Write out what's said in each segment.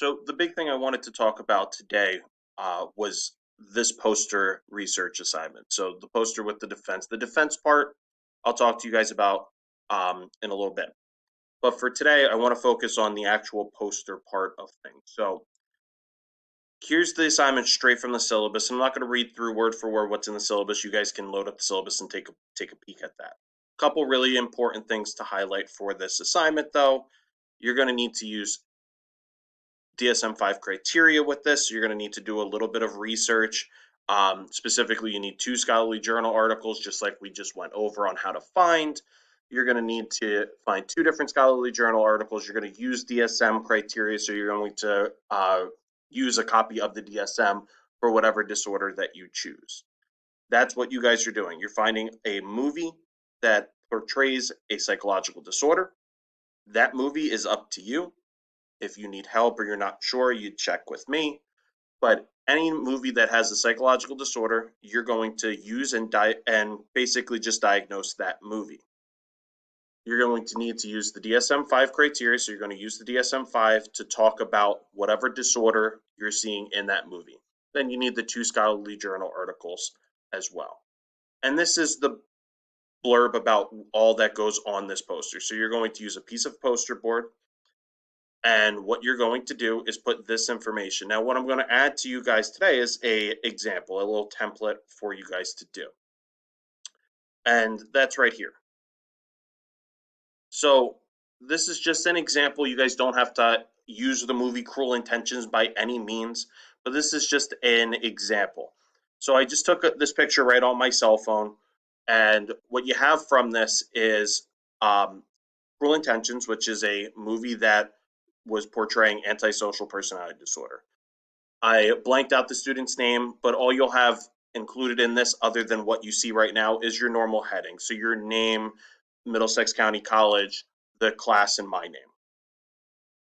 So the big thing I wanted to talk about today was this poster research assignment. So the poster with the defense part, I'll talk to you guys about in a little bit. But for today, I want to focus on the actual poster part of things. So here's the assignment straight from the syllabus. I'm not going to read through word for word what's in the syllabus. You guys can load up the syllabus and take a peek at that. A couple really important things to highlight for this assignment, though. You're going to need to use DSM-5 criteria with this. So you're going to need to do a little bit of research. Specifically, you need 2 scholarly journal articles, just like we just went over on how to find. You're going to need to find 2 different scholarly journal articles. You're going to use DSM criteria, so you're going to use a copy of the DSM for whatever disorder that you choose. That's what you guys are doing. You're finding a movie that portrays a psychological disorder. That movie is up to you. If you need help or you're not sure, you check with me. But any movie that has a psychological disorder, you're going to use and basically just diagnose that movie. You're going to need to use the DSM-5 criteria, so you're going to use the DSM-5 to talk about whatever disorder you're seeing in that movie. Then you need the 2 scholarly journal articles as well. And this is the blurb about all that goes on this poster. So you're going to use a piece of poster board, and what you're going to do is put this information. Now, what I'm going to add to you guys today is a example, a little template for you guys to do. And that's right here. So this is just an example. You guys don't have to use the movie Cruel Intentions by any means, but this is just an example. So I just took this picture right on my cell phone, and what you have from this is Cruel Intentions, which is a movie that was portraying antisocial personality disorder. I blanked out the student's name, but all you'll have included in this, other than what you see right now, is your normal heading. So your name, Middlesex County College, the class, and my name.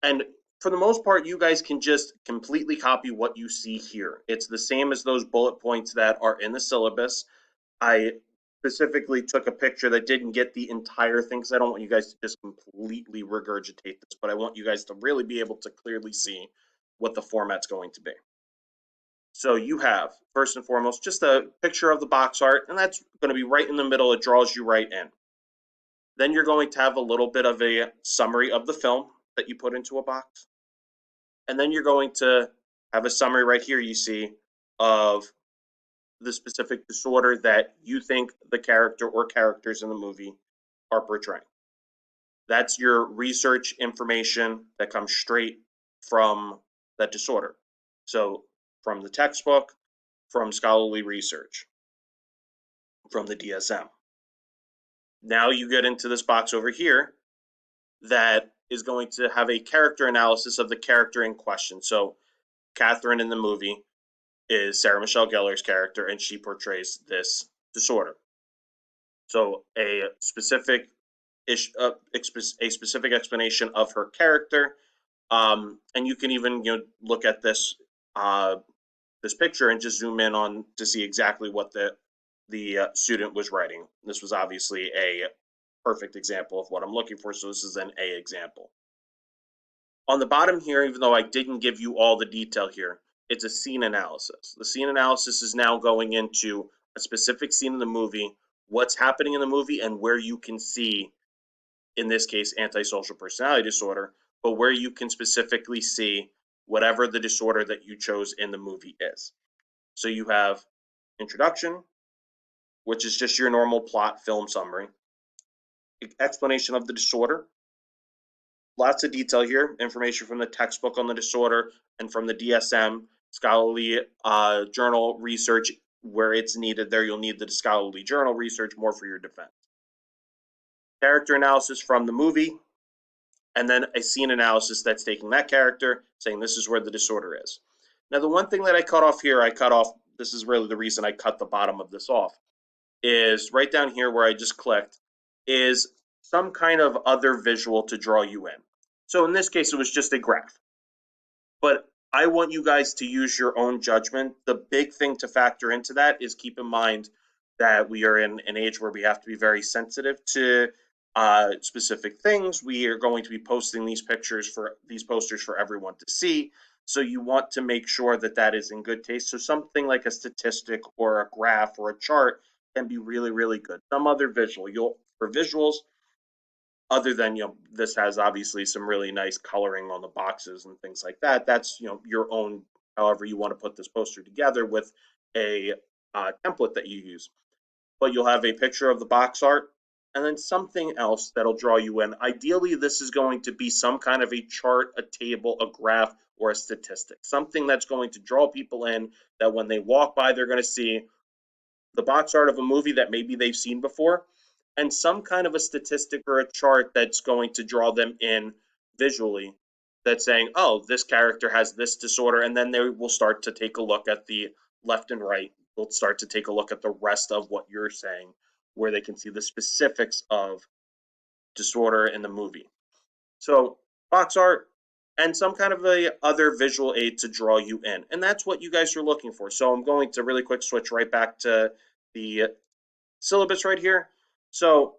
And for the most part, you guys can just completely copy what you see here. It's the same as those bullet points that are in the syllabus. I specifically took a picture that didn't get the entire thing because I don't want you guys to just completely regurgitate this, but I want you guys to really be able to clearly see what the format's going to be. So you have, first and foremost, just a picture of the box art, and that's going to be right in the middle. It draws you right in. Then you're going to have a little bit of a summary of the film that you put into a box. And then you're going to have a summary right here, you see, of the specific disorder that you think the character or characters in the movie are portraying. That's your research information that comes straight from that disorder. So from the textbook, from scholarly research, from the DSM. Now you get into this box over here that is going to have a character analysis of the character in question. So Catherine in the movie is Sarah Michelle Gellar's character, and she portrays this disorder. So a specific explanation of her character, and you can even look at this this picture and just zoom in on to see exactly what the student was writing. This was obviously a perfect example of what I'm looking for, so this is an A example. On the bottom here, even though I didn't give you all the detail here, it's a scene analysis. The scene analysis is now going into a specific scene in the movie, what's happening in the movie, and where you can see, in this case, antisocial personality disorder, but where you can specifically see whatever the disorder that you chose in the movie is. So you have introduction, which is just your normal plot film summary, explanation of the disorder, lots of detail here, information from the textbook on the disorder and from the DSM, scholarly journal research where it's needed. There you'll need the scholarly journal research more for your defense. Character analysis from the movie, and then a scene analysis that's taking that character, saying this is where the disorder is. Now, the one thing that I cut off here, this is really the reason I cut the bottom of this off, is right down here where I just clicked, is some kind of other visual to draw you in. So in this case, it was just a graph. But I want you guys to use your own judgment. The big thing to factor into that is keep in mind that we are in an age where we have to be very sensitive to specific things. We are going to be posting these posters for everyone to see. So you want to make sure that that is in good taste. So something like a statistic or a graph or a chart can be really, really good. Some other for visuals, other than, this has obviously some really nice coloring on the boxes and things like that. That's, your own, however you want to put this poster together with a template that you use. But you'll have a picture of the box art and then something else that'll draw you in. Ideally, this is going to be some kind of a chart, a table, a graph, or a statistic, something that's going to draw people in, that when they walk by, they're going to see the box art of a movie that maybe they've seen before, and some kind of a statistic or a chart that's going to draw them in visually, that's saying, oh, this character has this disorder, and then they will start to take a look at the left and right. They'll start to take a look at the rest of what you're saying, where they can see the specifics of disorder in the movie. So box art and some kind of a other visual aid to draw you in. And that's what you guys are looking for. So I'm going to really quick switch right back to the syllabus right here. So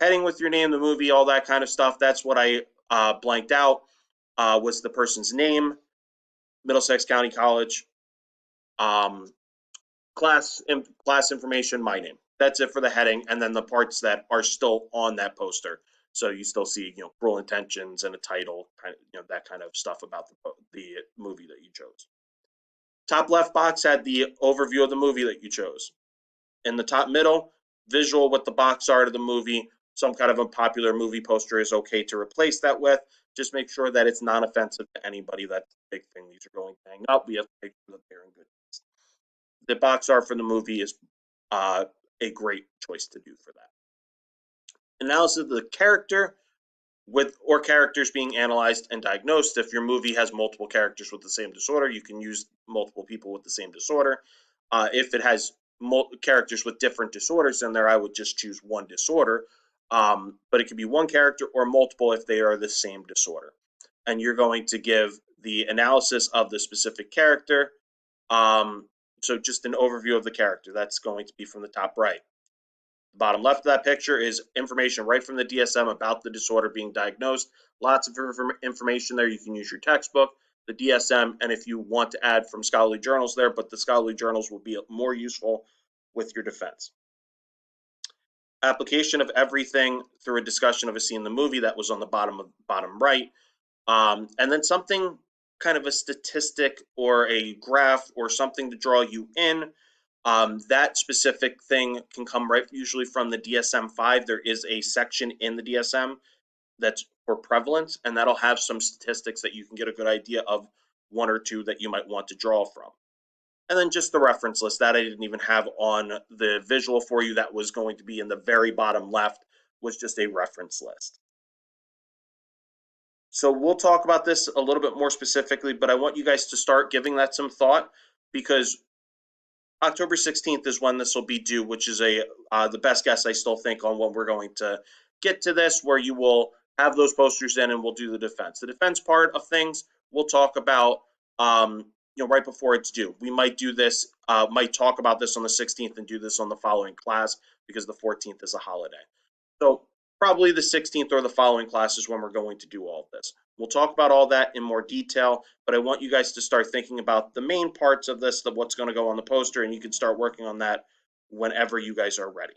heading with your name, the movie, all that kind of stuff. That's what I blanked out, was the person's name, Middlesex County College, um, class information, my name. That's it for the heading, and then the parts that are still on that poster. So you still see, Cruel Intentions and a title, that kind of stuff about the movie that you chose. Top left box had the overview of the movie that you chose. In the top middle, visual with the box art of the movie. Some kind of a popular movie poster is okay to replace that with. Just make sure that it's not offensive to anybody. That's the big thing. These are going to hang up. We have to make sure that they're in good taste. The box art for the movie is a great choice to do for that. Analysis of the character or characters being analyzed and diagnosed. If your movie has multiple characters with the same disorder, you can use multiple people with the same disorder. If it has characters with different disorders in there, I would just choose one disorder. But it could be one character or multiple if they are the same disorder. And you're going to give the analysis of the specific character. So just an overview of the character. That's going to be from the top right. The bottom left of that picture is information right from the DSM about the disorder being diagnosed. Lots of information there. You can use your textbook, the DSM, and if you want to add from scholarly journals there, but the scholarly journals will be more useful with your defense. Application of everything through a discussion of a scene in the movie, that was on the bottom right. And then something kind of a statistic or a graph or something to draw you in. That specific thing can come right usually from the DSM-5. There is a section in the DSM that's for prevalence, and that'll have some statistics that you can get a good idea of, one or two that you might want to draw from. And then just the reference list that I didn't even have on the visual for you, that was going to be in the very bottom left, was just a reference list. So we'll talk about this a little bit more specifically, but I want you guys to start giving that some thought, because October 16th is when this will be due, which is the best guess I still think on when we're going to get to this, where you will have those posters in and we'll do the defense. The defense part of things we'll talk about right before it's due. We might do this, might talk about this on the 16th and do this on the following class, because the 14th is a holiday. So probably the 16th or the following class is when we're going to do all of this. We'll talk about all that in more detail, but I want you guys to start thinking about the main parts of this, of what's going to go on the poster, and you can start working on that whenever you guys are ready.